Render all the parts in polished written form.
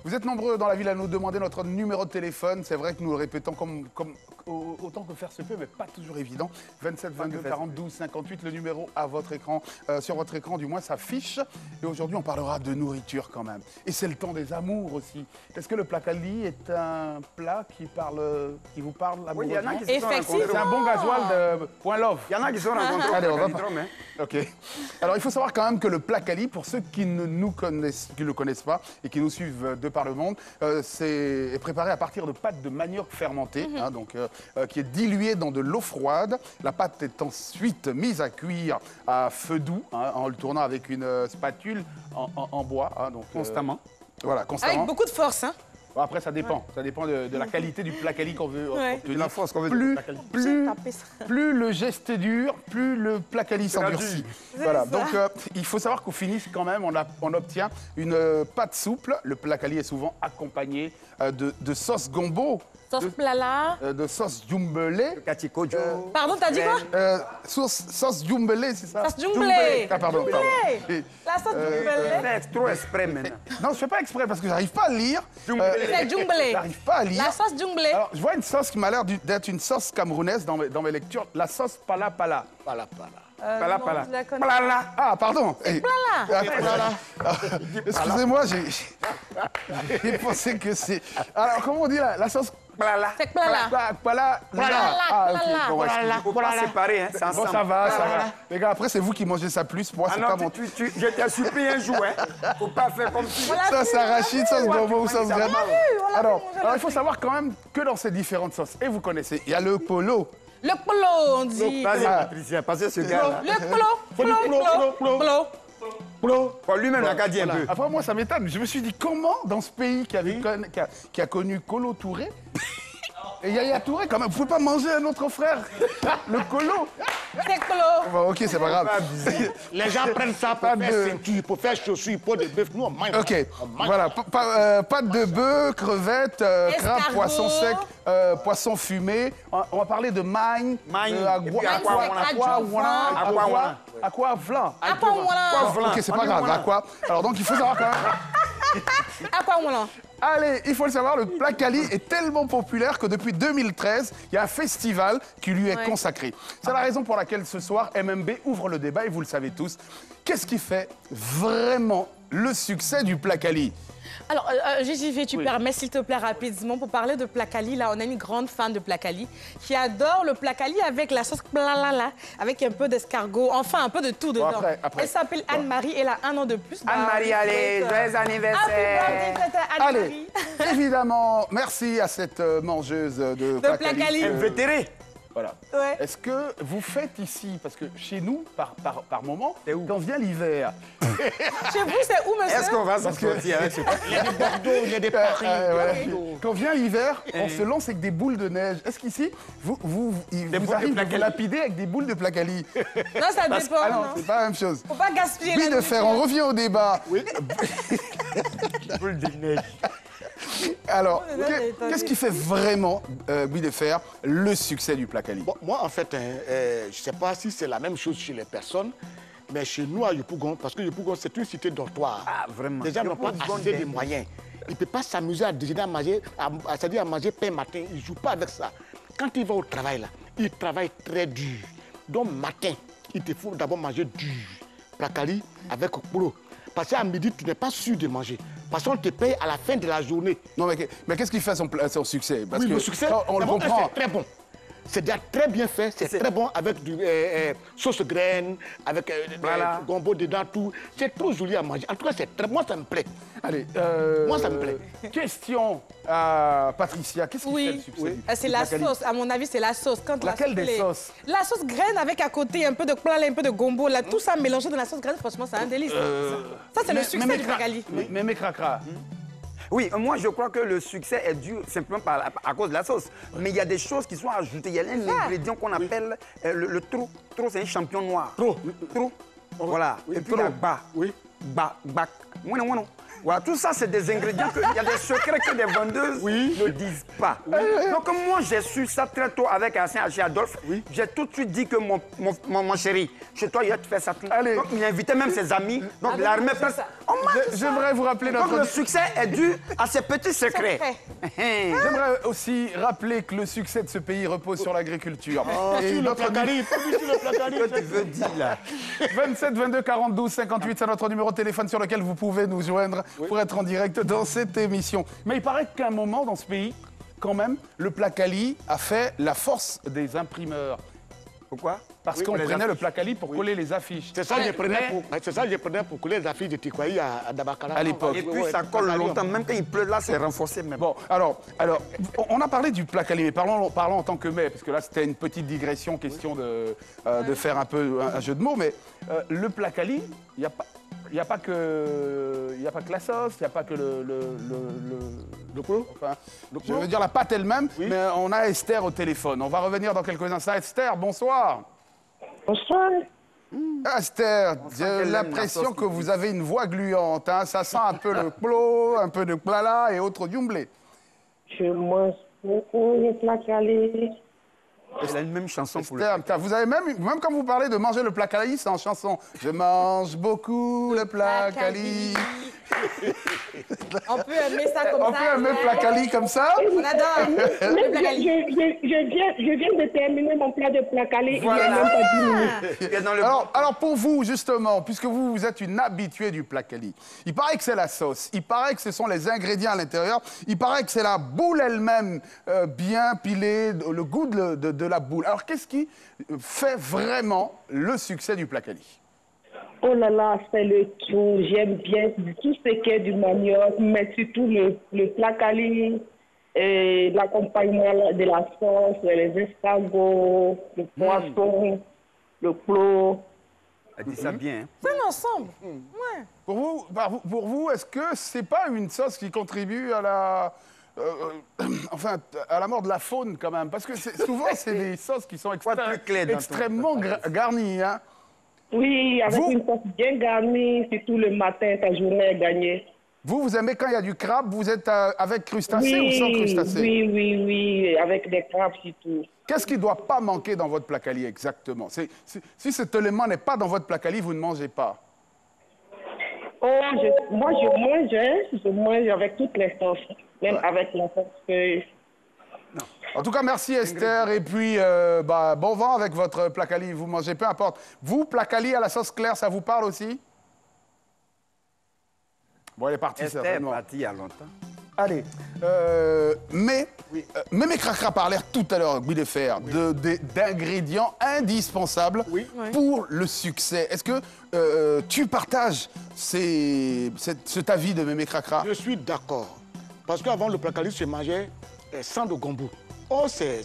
Vous êtes nombreux dans la ville à nous demander notre numéro de téléphone. C'est vrai que nous le répétons autant que faire se peut, mais pas toujours évident. 27 22 42 58, le numéro à votre écran, sur votre écran du moins s'affiche. Et aujourd'hui, on parlera de nourriture quand même. Et c'est le temps des amours aussi. Est-ce que le placali est un plat qui vous parle amoureusement? Oui, il y en a qui se sont rencontrés. C'est un bon gasoil de point love. Il y en a qui se sont rencontrés. Allez, on va pas. Ok. Alors, il faut savoir quand même que le placali, pour ceux qui ne le connaissent pas et qui nous suivent de par le monde, est préparé à partir de pâte de manioc fermentée, qui est diluée dans de l'eau froide. La pâte est ensuite mise à cuire à feu doux, en le tournant avec une spatule en bois. Constamment. Voilà, constamment. Avec beaucoup de force, hein. Bon, après, ça dépend. Ça dépend de la qualité du placali qu'on veut obtenir. De la force qu'on veut. Plus le geste est dur, plus le placali s'endurcit. Voilà. Donc, il faut savoir qu'au finish, quand même, on obtient une pâte souple. Le placali est souvent accompagné de sauce gombo. Sauce plala. De sauce djumbele. Pardon, t'as dit quoi? Sauce djumbele, c'est ça? Sauce djumbele. Ah, pardon. La sauce djumbele. C'est trop exprès maintenant. Non, je fais pas exprès parce que j'arrive pas à lire. C'est djumbele. J'arrive pas à lire. La sauce djumbele. Alors, je vois une sauce qui m'a l'air d'être une sauce camerounaise dans mes lectures. La sauce pala pala. Pala. Non, je la connais. Plala. Ah, pardon. Plala. Excusez-moi, j'ai pensé que c'est... Alors, comment on dit la sauce? Plala. C'est plala. Pala. Ah, ok. Bon, Il ne faut pas séparer, hein. C'est bon, ensemble. ça va. Les gars, après, c'est vous qui mangez ça plus. Moi, c'est pas mon... Je t'ai supplié un jour, hein. Faut pas faire comme si... Sauce arachide, sauce gombo ou sauce graine. Alors, il faut savoir quand même que dans ces différentes sauces, et vous connaissez, il y a le polo. Le polo, on dit. Vas-y, Patricia, passez ce gars-là. Le polo. Bon, lui-même n'a qu'à dire un peu. Après, moi, ça m'étonne. Je me suis dit, comment, dans ce pays qui a connu Kolo Touré, et Yaya Touré, quand même, vous pouvez pas manger un autre frère, le Kolo. C'est polo. Bon, ok, c'est pas grave. Les gens prennent ça pour faire ceinture, pour faire chaussures, pour des bœufs. Nous, on mange. Ok, voilà. Pâte de bœuf, crevettes, crabe, poisson sec, poisson fumé. On va parler de magne, aquavlan. Ok, c'est pas grave. Aqua. Alors, donc, il faut savoir quand même... Allez, il faut le savoir, le placali est tellement populaire que depuis 2013, il y a un festival qui lui est consacré. C'est la raison pour laquelle ce soir, MMB ouvre le débat et vous le savez tous. Qu'est-ce qui fait vraiment le succès du placali? Alors, Gigi, tu permets, s'il te plaît, rapidement, pour parler de placali. Là, on a une grande fan de placali qui adore le placali avec la sauce plala, avec un peu d'escargot, enfin un peu de tout dedans. Après. Elle s'appelle Anne-Marie, elle a 1 an de plus. Anne-Marie, allez, joyeux anniversaire. Allez, évidemment, merci à cette mangeuse de placali. Invétérée. Voilà. Ouais. Est-ce que vous faites ici, parce que chez nous, par moment, quand vient l'hiver... Chez vous, c'est où, monsieur? Est-ce qu'on va s'en sortir avec ce... Il y a des Bordeaux, il y a des Paris. Quand vient l'hiver, on se lance avec des boules de neige. Est-ce qu'ici, vous arrivez de vous lapider avec des boules de placali? Non, ça dépend. Ah non, c'est pas la même chose. Faut pas gaspiller Bulle de fer, on revient au débat. Boule de neige. Alors, qu'est-ce qui fait vraiment, Bulle de fer, le succès du placali? Bon, moi, en fait, je ne sais pas si c'est la même chose chez les personnes, mais chez nous, à Yopougon, parce que Yopougon, c'est une cité dortoir. Ah, vraiment. Les gens n'ont pas assez de moyens. Ils ne peuvent pas s'amuser à déjeuner, à manger, c'est-à-dire à manger pain matin. Ils ne jouent pas avec ça. Quand ils vont au travail, là, ils travaillent très dur. Donc, matin, il te faut d'abord manger dur. Placali avec polo. Parce qu'à midi, tu n'es pas sûr de manger. Parce qu'on te paye à la fin de la journée. Non, mais qu'est-ce qui fait son succès? Parce oui, que le succès, on le comprend. C'est très bon. C'est déjà très bien fait, c'est très bon avec du sauce graine, avec gombo dedans, tout. C'est trop joli à manger. En tout cas, c'est très... Moi, ça me plaît. Allez, moi, ça me plaît. Question à Patricia. Qu'est-ce qui fait le succès du c'est la sauce. À mon avis, c'est la sauce. Quand laquelle des sauces? La sauce graine avec à côté un peu de plala, un peu de gombo. Là, tout ça mélangé dans la sauce graine, franchement, c'est un délice. Ça, c'est le succès du placali. Mais mes cracras. Oui, moi je crois que le succès est dû simplement à cause de la sauce. Mais il y a des choses qui sont ajoutées. Il y a un ingrédient qu'on appelle le trou. Trou, c'est un champion noir. Trou. Voilà. Et puis la ba. Oui. Ba. Voilà, tout ça, c'est des ingrédients, il y a des secrets que les vendeuses ne disent pas. Donc, moi, j'ai su ça très tôt avec chez Adolphe. J'ai tout de suite dit que mon chéri, chez toi, il va te faire ça tout. Donc, il invitait même ses amis. Donc, l'armée... J'aimerais vous rappeler notre... Donc, le succès est dû à ces petits secrets. J'aimerais aussi rappeler que le succès de ce pays repose sur l'agriculture. Et notre placali, que tu veux dire, là 27 22 42 58, c'est notre numéro de téléphone sur lequel vous pouvez nous joindre pour être en direct dans cette émission. Mais il paraît qu'à un moment dans ce pays, quand même, le placali a fait la force des imprimeurs. Pourquoi? Parce qu'on prenait le placali pour coller les affiches. C'est ça que je prenais pour coller les affiches de Tikwaï à Dabakala. À l'époque. Et puis ça colle longtemps, même quand il pleut là, c'est renforcé même. Bon, alors, on a parlé du placali, mais parlons en tant que mets, parce que là c'était une petite digression, question de faire un peu un jeu de mots, mais le placali, il n'y a pas que la sauce, il n'y a pas que le clou. Enfin, je veux dire la pâte elle-même, mais on a Esther au téléphone. On va revenir dans quelques instants. Esther, bonsoir. Bonsoir. Esther, j'ai l'impression que vous avez une voix gluante. Hein. Ça sent un peu le clos, un peu de plala et autres dumblé. Je mange beaucoup le placali. Elle a une même chanson pour Esther, vous avez même quand vous parlez de manger le placali, c'est en chanson. Je mange beaucoup le placali. On peut aimer ça comme ça. On peut aimer le placali comme ça. On adore le placali. Je viens de terminer mon plat de placali. Voilà. Il n'y a même pas 10 minutes. Alors pour vous, justement, puisque vous êtes une habituée du placali, il paraît que c'est la sauce, il paraît que ce sont les ingrédients à l'intérieur, il paraît que c'est la boule elle-même bien pilée, le goût de la boule. Alors qu'est-ce qui fait vraiment le succès du placali? Oh là là, c'est le tout. J'aime bien tout ce qui est du manioc, mais surtout le placali, et l'accompagnement de la sauce, les escargots, le poisson, le clos. Elle dit ça bien. Hein? C'est un ensemble. Ouais. Pour vous, est-ce que c'est pas une sauce qui contribue à la... enfin, à la mort de la faune quand même? Parce que souvent, c'est des sauces qui sont extrêmement garnies. Hein? Oui, avec une sauce bien garnie, surtout le matin, ta journée est gagnée. Vous aimez quand il y a du crabe, vous êtes avec crustacés ou sans crustacés? Oui, avec des crabes surtout. Qu'est-ce qui ne doit pas manquer dans votre placali exactement? Si cet élément n'est pas dans votre placali, vous ne mangez pas. Oh, moi je mange avec toutes les sauces, même avec la sauce feuille. En tout cas, merci Esther. Et puis, bon vent avec votre placali. Vous mangez, peu importe. Vous, placali à la sauce claire, ça vous parle aussi? Bon, elle est partie, certainement. Elle est partie il y a longtemps. Allez, Mémé Cracra parlait tout à l'heure, Guy Defer, d'ingrédients indispensables pour le succès. Est-ce que tu partages cet avis de Mémé Cracra? Je suis d'accord. Parce qu'avant, le placali se mangeait sans de gombo. Oh, c'est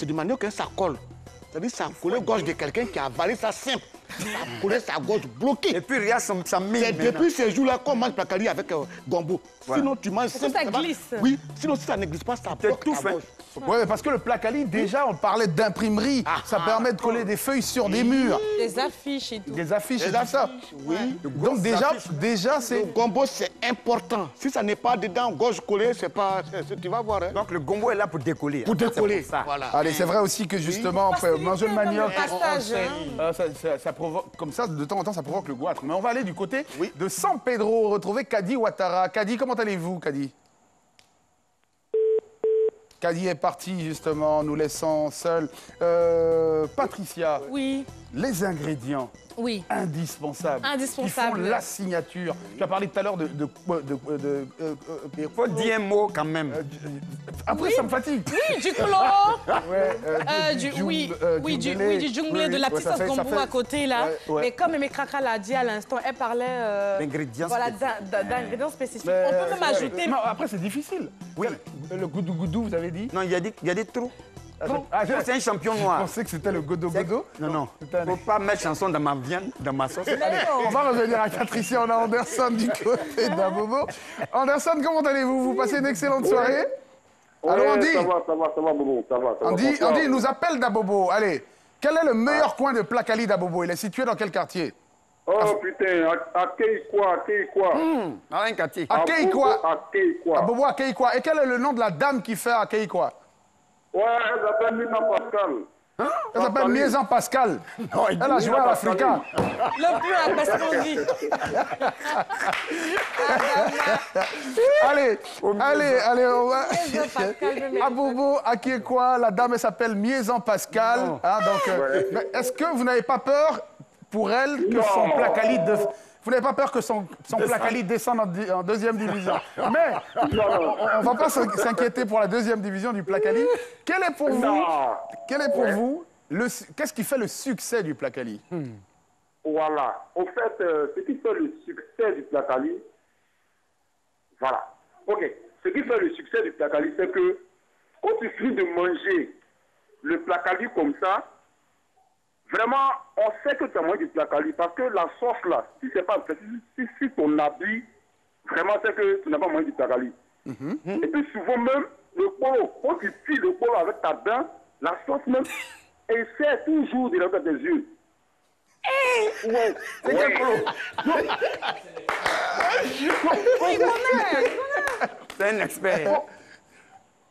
du manioc, hein, ça colle. C'est-à-dire ça a collé gorge de quelqu'un qui a avalé ça simple. Ça a collé sa gorge bloquée. Et puis, regarde ça met. C'est depuis ces jours-là qu'on mange placali avec gombo. Voilà. Sinon, tu manges simple. Ça glisse. Oui, sinon, si ça ne glisse pas, ça bloque ta gorge. Oui, parce que le placali, déjà, on parlait d'imprimerie. Ça permet de coller des feuilles sur des murs. Des affiches et tout. Des affiches et tout ça. Oui. Donc déjà c'est... Le gombo, c'est important. Si ça n'est pas dedans, gorge collée, c'est pas... Tu vas voir. Hein. Donc le gombo est là pour décoller. Pour décoller, ça. Voilà. Allez, c'est vrai aussi que justement, manger le manioc, ça provoque, comme ça, de temps en temps, ça provoque le goitre. Mais on va aller du côté de San Pedro, retrouver Kadi Ouattara. Kadi, comment allez-vous, Kadi? Kadi est parti, justement, nous laissant seuls. Patricia. Oui. Les ingrédients indispensables. Qui font la signature. Tu as parlé tout à l'heure il faut dire un mot quand même. Après, ça me fatigue. Oui, du clou. Du junglé, de la petite sauce gombo à côté, là. Mais comme Mémé Cracra l'a dit à l'instant, elle parlait d'ingrédients spécifiques. On peut même ajouter... Non, après, c'est difficile. Oui. Le goudou-goudou, vous avez dit? Non, il y a des trous. C'est un champion noir. Je pensais que c'était le godo-godo. Non. Il ne faut pas mettre chanson dans ma viande, dans ma sauce. Allez, on va revenir à Patricia. On a Anderson du côté d'Abobo. Anderson, comment allez-vous? Vous passez une excellente soirée? Alors, Andy. Ça va, Bobo. Ça va. Andy nous appelle d'Abobo. Allez, quel est le meilleur coin de placali d'Abobo? Il est situé dans quel quartier? Oh putain, Akeikwa. Alain Kati. Akeikwa. Abobo Akeikwa. Et quel est le nom de la dame qui fait Akeikwa? Ouais, elle s'appelle Mina Pascal. Elle s'appelle Miezan Pascal. Non, Elle a joué à l'Africa. Le plus à Pascal. Allez, on va... Abobo Akeikwa, la dame, elle s'appelle Miezan Pascal. Hein, donc, est-ce que vous n'avez pas peur pour elle que son Plakali... Vous n'avez pas peur que son Plakali descende en deuxième division? Mais on ne va pas s'inquiéter pour la deuxième division du Plakali. Quel est pour vous, qu'est-ce qui fait le succès du Plakali? Voilà. Au fait, ce qui fait le succès du Plakali, voilà. OK. Ce qui fait le succès du Plakali, c'est que quand il suffit de manger le Plakali comme ça, vraiment, on sait que tu as mangé du Plakali parce que la sauce là, si c'est pas si ton habit, vraiment c'est que tu n'as pas mangé du Plakali. Et puis souvent même, le polo, quand tu files le polo avec ta dent, la sauce même essaie toujours de rentrer tes yeux. Ouais, c'est quel polo? C'est un expert.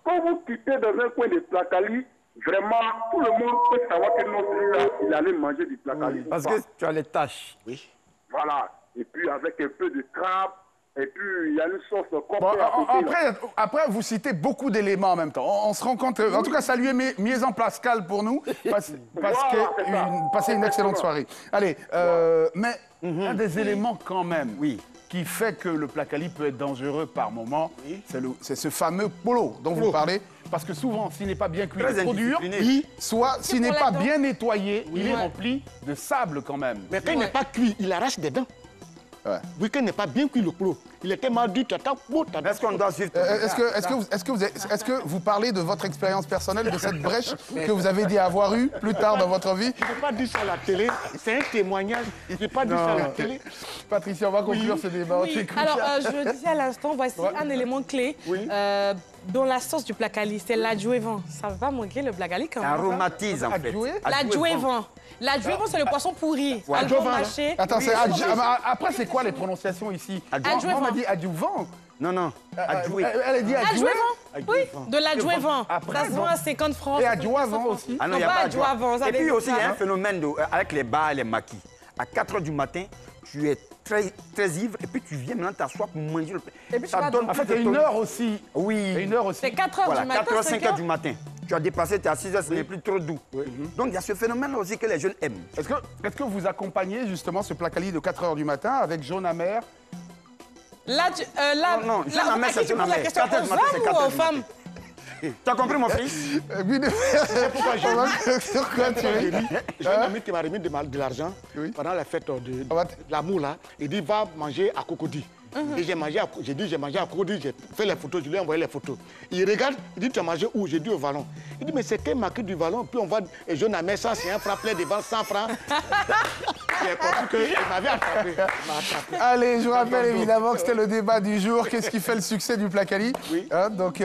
Quand vous quittez dans un coin de Plakali, vraiment, tout le monde peut savoir que non, celui-là, il allait manger du Plakali. Parce que tu as les tâches. Oui. Voilà. Et puis avec un peu de crabe, et puis il y a une sauce Bon, complète. après, vous citez beaucoup d'éléments en même temps. On se rend compte... En tout cas, saluez Miezan Pascal pour nous. Passez une excellente soirée. Allez, mais un des éléments quand même... Oui. Qui fait que le Plakali peut être dangereux par moment, c'est ce fameux polo dont vous parlez. Parce que souvent, s'il n'est pas bien cuit, il est trop dur. Soit, s'il n'est pas bien nettoyé, il est rempli de sable quand même. Mais quand il n'est pas cuit, il arrache des dents. Ouais. Oui, quand il n'est pas bien cuit, le polo. Il est tellement dur, Est-ce qu'on doit suivre Est-ce que vous parlez de votre expérience personnelle, de cette brèche que vous avez dit avoir eue plus tard dans votre vie? Je ne peux pas dire ça à la télé. C'est un témoignage. Je n'ai pas dit ça à la télé. Patricia, on va conclure ce débat. Oui. Alors, je le disais à l'instant, voici un élément clé dans la sauce du Plakali. C'est l'adjuvant. Ça ne va pas manquer le Plakali quand même. Aromatise en fait. L'adjuvant. L'adjuvant, c'est le poisson pourri. Mâché. Attends, après, c'est quoi les prononciations ici? Adjuvant. On a dit adjuvant. Non. Elle a dit adjuvant. Oui, de l'adjuvant. Ça se vend à 50 francs. Et adjuvant aussi. Ah non, il n'y a pas adjuvant. Et puis aussi, il y a un phénomène avec les bars et les maquis. À 4 h du matin, tu es très ivre et puis tu viens maintenant t'asseoir pour manger le... Et puis ça donne... En fait, il y a une heure aussi. Oui. Une heure aussi. C'est 4 h du matin, 4 h, 5 h du matin. Tu as dépassé, tu es à 6 h, ce n'est plus trop doux. Donc, il y a ce phénomène aussi que les jeunes aiment. Est-ce que vous accompagnez justement ce Plakali de 4 h du matin avec jaune amer? Non, jaune amer, c'est jaune amer. 4 h du matin, c'est 4 h du matin. Tu as compris, mon fils? Pourquoi tu j'ai un ami qui m'a remis de l'argent pendant la fête de l'amour, là. Il dit, va manger à Cocody. Et j'ai mangé à Cocody, j'ai fait les photos, je lui ai envoyé les photos. Il regarde, il dit, tu as mangé où? J'ai dit au Vallon. Il dit, mais c'est quel marqué du Vallon? Puis on voit jaune amer, ça, c'est un franc plein de 100 francs. J'ai compris qu'il m'avait attrapé. Allez, je vous rappelle évidemment que c'était le débat du jour. Qu'est-ce qui fait le succès du Plakali? Donc,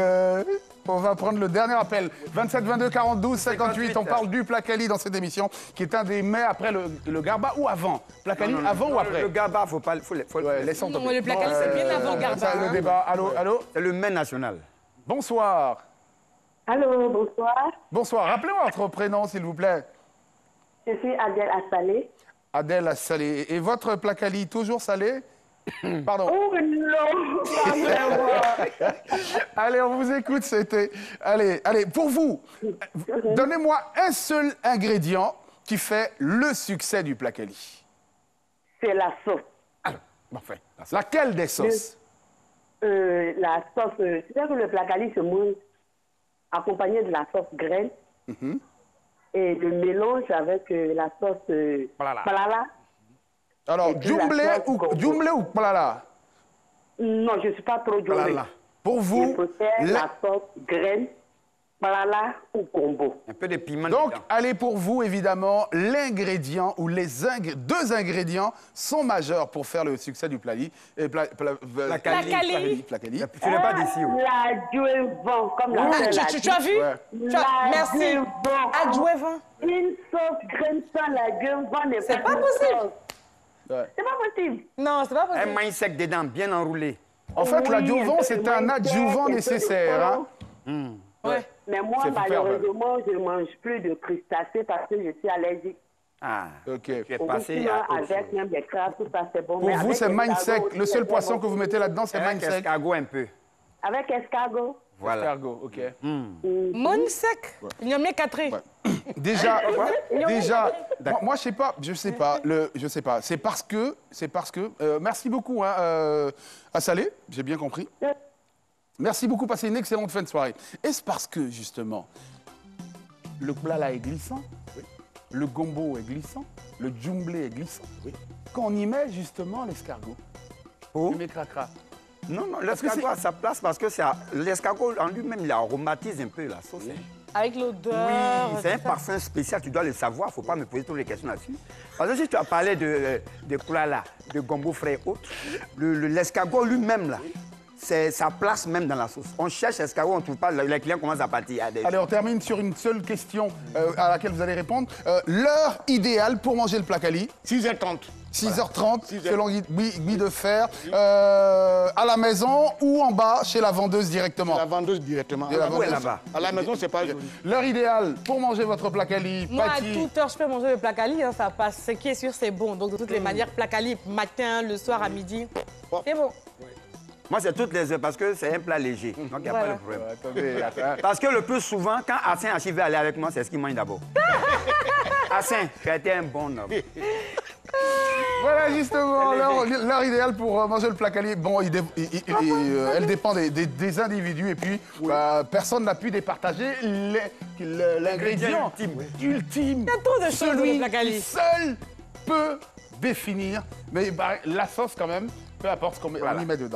on va prendre le dernier appel. 27 22 42 58. On parle du Plakali dans cette émission, qui est un des mets après le garba ou avant? Plakali, avant ou après? Le garba, il faut pas... laissons tomber. Non, le Plakali, c'est bien avant le garba. Le débat. Allô? C'est le mets national. Bonsoir. Allô, bonsoir. Bonsoir. Rappelez-moi votre prénom, s'il vous plaît. Je suis Adèle Assalé. Adèle Assalé. Et votre Plakali, toujours salé? Pardon. Oh non, pas vraiment. Allez, on vous écoute, c'était... Allez, pour vous, donnez-moi un seul ingrédient qui fait le succès du Plakali. C'est la sauce. Alors, parfait. Laquelle des sauces? La sauce, c'est-à-dire que le Plakali se mange accompagné de la sauce graine et le mélange avec la sauce palala. Alors, djumblé ou palala? Non, je ne suis pas trop djumblé. Pour vous, je préfère la sauce graine, palala ou combo. Un peu de piment. Donc, dedans. allez pour vous, évidemment, l'ingrédient ou deux ingrédients sont majeurs pour faire le succès du Plakali. Plakali. Tu n'es pas d'ici. L'adjuvant, comme la Tu as vu? Merci. Adjuvant. Une sauce graine sans l'adjuvant n'est pas possible. C'est pas possible. Non, c'est pas possible. Un maïs sec dedans, bien enroulé. En fait, l'adjuvant, c'est un adjuvant nécessaire. Hein. Ouais. Mais moi, malheureusement, je ne mange plus de crustacés parce que je suis allergique. Ah, ok. Tu es passé à autre avec chose. même des crabes, tout ça, c'est bon. Pour vous, c'est sec. Le seul poisson que vous mettez là-dedans, c'est Avec sec. escargot un peu. Avec escargot. Voilà. Escargot, ok. Sec. Il y a mis 4. Déjà, moi, je sais pas. C'est parce que, merci beaucoup à Salé, j'ai bien compris. Merci beaucoup, passez une excellente fin de soirée. Est-ce parce que, justement, le blala est glissant, le gombo est glissant, le djumblé est glissant, qu'on y met justement l'escargot? Oh. Tu mets cracra. Non, l'escargot a sa place parce que l'escargot en lui-même, il aromatise un peu la sauce. Avec l'odeur. Oui, c'est un parfum spécial, tu dois le savoir, il ne faut pas me poser toutes les questions là-dessus. Parce que si tu as parlé de kulala, de gombo frais et autres, l'escargot lui-même, là, c'est sa place même dans la sauce. On cherche l'escargot, on ne trouve pas, les clients commencent à partir. Allez, on termine sur une seule question à laquelle vous allez répondre. L'heure idéale pour manger le placali? 6h30. 6h30, selon Guy de Fer, à la maison ou en bas chez la vendeuse directement? La vendeuse directement. Où est là-bas? À la maison, c'est pas joli. L'heure idéale pour manger votre placali, Moi, Patti. à toute heure, je peux manger le placali, hein, ça passe. Ce qui est sûr, c'est bon. Donc, de toutes les manières, placali, matin, le soir, à midi, c'est bon. Moi, c'est toutes les heures parce que c'est un plat léger. Donc, il n'y a pas de problème. Attendez, attends. Parce que le plus souvent, quand Hassan Hachi veut aller avec moi, c'est ce qu'il mange d'abord. Hassan, tu as été un bon homme. Voilà justement l'heure idéale pour manger le placali. Bon, elle dépend des individus et puis personne n'a pu départager l'ingrédient ultime. Il y a trop de choses dans le placali. Qui seul peut définir, mais la sauce quand même, peu importe ce qu'on y met dedans.